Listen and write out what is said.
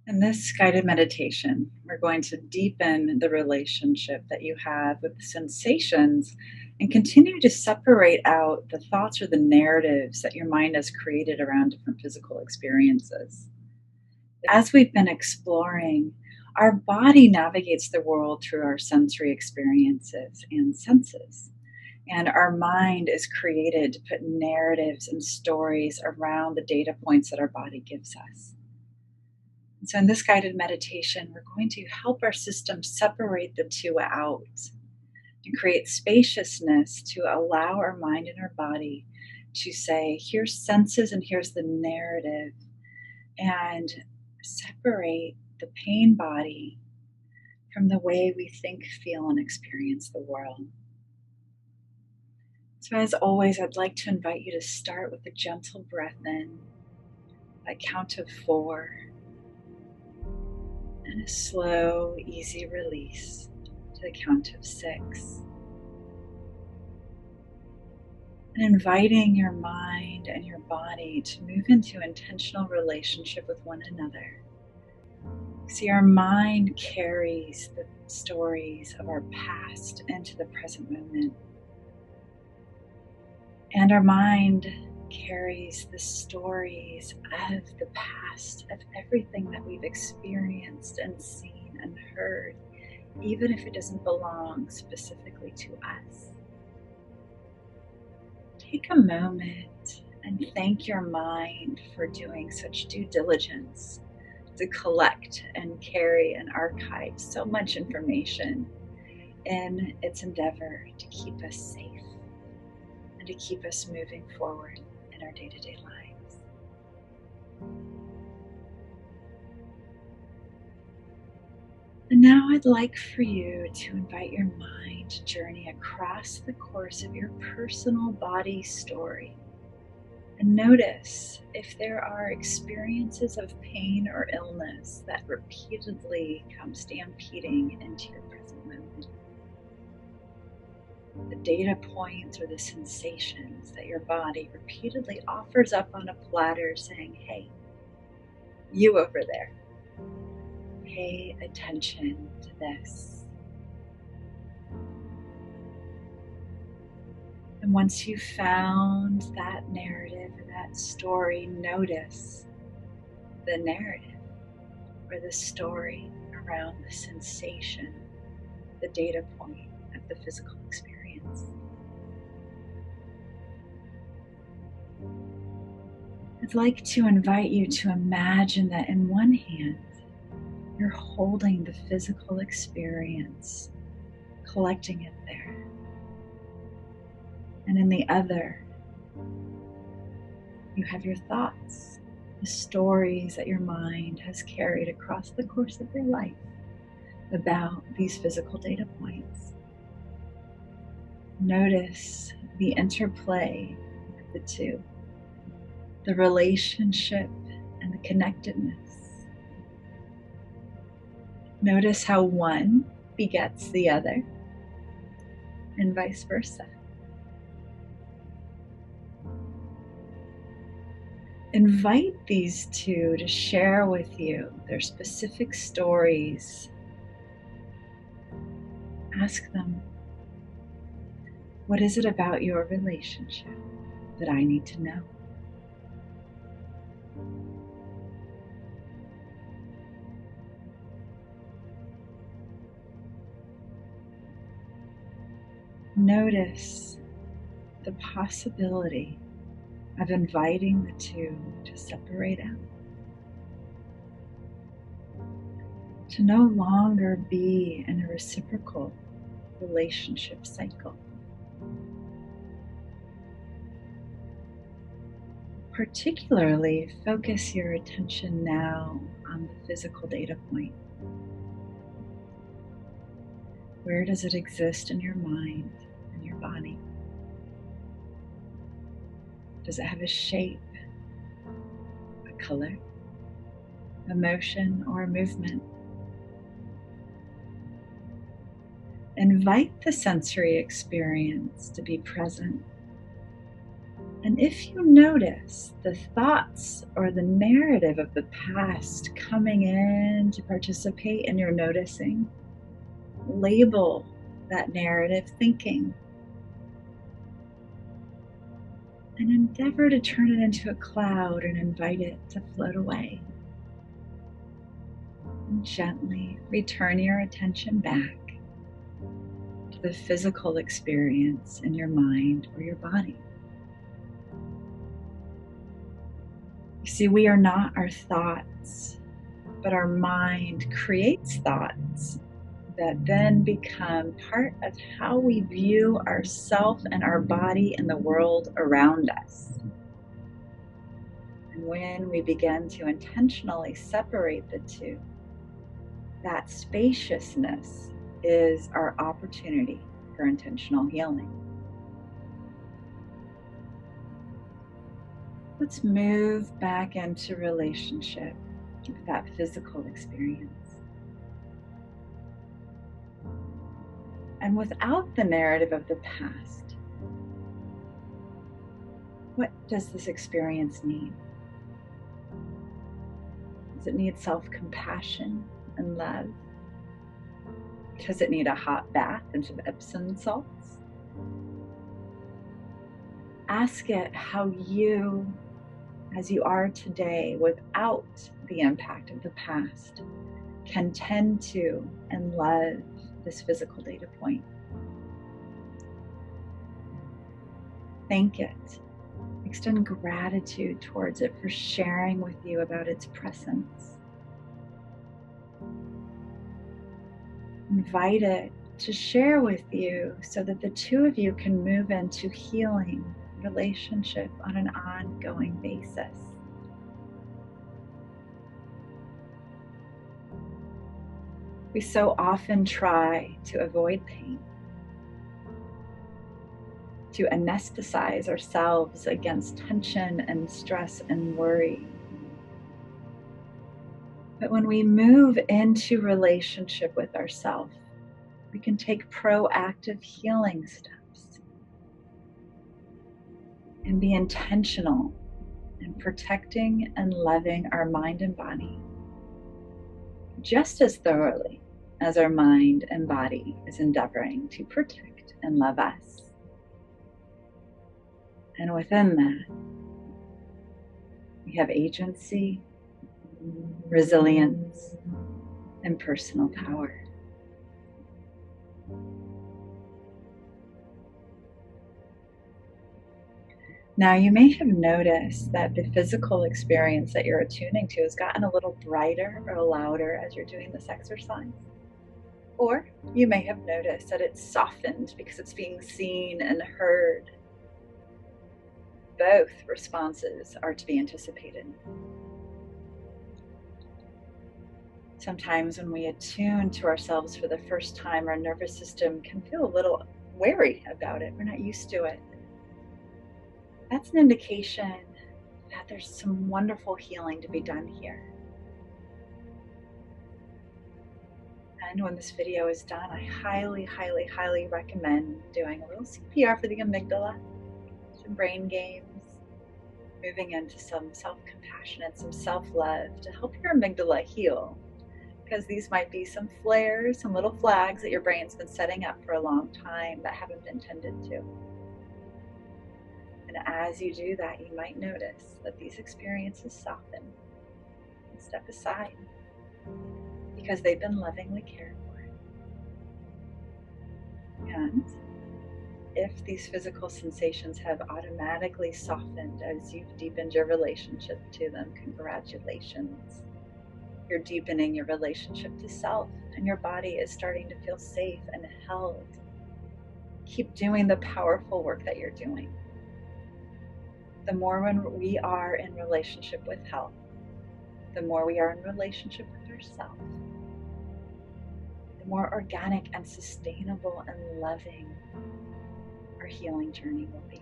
In this guided meditation, we're going to deepen the relationship that you have with the sensations and continue to separate out the thoughts or the narratives that your mind has created around different physical experiences. As we've been exploring, our body navigates the world through our sensory experiences and senses. And our mind is created to put narratives and stories around the data points that our body gives us. So, in this guided meditation, we're going to help our system separate the two out and create spaciousness to allow our mind and our body to say, here's senses and here's the narrative, and separate the pain body from the way we think, feel, and experience the world. So, as always, I'd like to invite you to start with a gentle breath in, a count of 4. And a slow, easy release to the count of 6. And inviting your mind and your body to move into intentional relationship with one another. See, our mind carries the stories of our past into the present moment. And our mind carries the stories of the past, of everything that we've experienced and seen and heard, even if it doesn't belong specifically to us. Take a moment and thank your mind for doing such due diligence to collect and carry and archive so much information in its endeavor to keep us safe and to keep us moving forward in our day-to-day lives. And now I'd like for you to invite your mind to journey across the course of your personal body story and notice if there are experiences of pain or illness that repeatedly come stampeding into your present moment. The data points or the sensations that your body repeatedly offers up on a platter saying, hey, you over there, pay attention to this. And once you've found that narrative or that story, notice the narrative or the story around the sensation, the data point of the physical experience. I'd like to invite you to imagine that in one hand, you're holding the physical experience, collecting it there. And in the other, you have your thoughts, the stories that your mind has carried across the course of your life about these physical data points. Notice the interplay of the two, the relationship and the connectedness. Notice how one begets the other and vice versa. Invite these two to share with you their specific stories. Ask them, what is it about your relationship that I need to know? Notice the possibility of inviting the two to separate out, to no longer be in a reciprocal relationship cycle. Particularly, focus your attention now on the physical data point. Where does it exist in your mind and your body? Does it have a shape, a color, a motion, or a movement? Invite the sensory experience to be present And if you notice the thoughts or the narrative of the past coming in to participate in your noticing, label that narrative thinking and endeavor to turn it into a cloud and invite it to float away. And gently return your attention back to the physical experience in your mind or your body. You see, we are not our thoughts, but our mind creates thoughts that then become part of how we view ourself and our body and the world around us. And when we begin to intentionally separate the two, that spaciousness is our opportunity for intentional healing. Let's move back into relationship with that physical experience. And without the narrative of the past, what does this experience need? Does it need self-compassion and love? Does it need a hot bath and some Epsom salts? Ask it how you, as you are today, without the impact of the past, can tend to and love this physical data point. Thank it. Extend gratitude towards it for sharing with you about its presence. Invite it to share with you so that the two of you can move into healing relationship on an ongoing basis. We so often try to avoid pain, to anesthetize ourselves against tension and stress and worry. But when we move into relationship with ourselves, we can take proactive healing steps and be intentional in protecting and loving our mind and body just as thoroughly as our mind and body is endeavoring to protect and love us. And within that, we have agency, resilience, and personal power. Now, you may have noticed that the physical experience that you're attuning to has gotten a little brighter or louder as you're doing this exercise. Or you may have noticed that it's softened because it's being seen and heard. Both responses are to be anticipated. Sometimes when we attune to ourselves for the first time, our nervous system can feel a little wary about it. We're not used to it. That's an indication that there's some wonderful healing to be done here. And when this video is done, I highly, highly, highly recommend doing a little CPR for the amygdala, some brain games, moving into some self-compassion and some self-love to help your amygdala heal. Because these might be some flares, some little flags that your brain's been setting up for a long time that haven't been tended to. And as you do that, you might notice that these experiences soften and step aside because they've been lovingly cared for. And if these physical sensations have automatically softened as you've deepened your relationship to them, congratulations. You're deepening your relationship to self, and your body is starting to feel safe and held. Keep doing the powerful work that you're doing. The more when we are in relationship with health, the more we are in relationship with ourselves, the more organic and sustainable and loving our healing journey will be.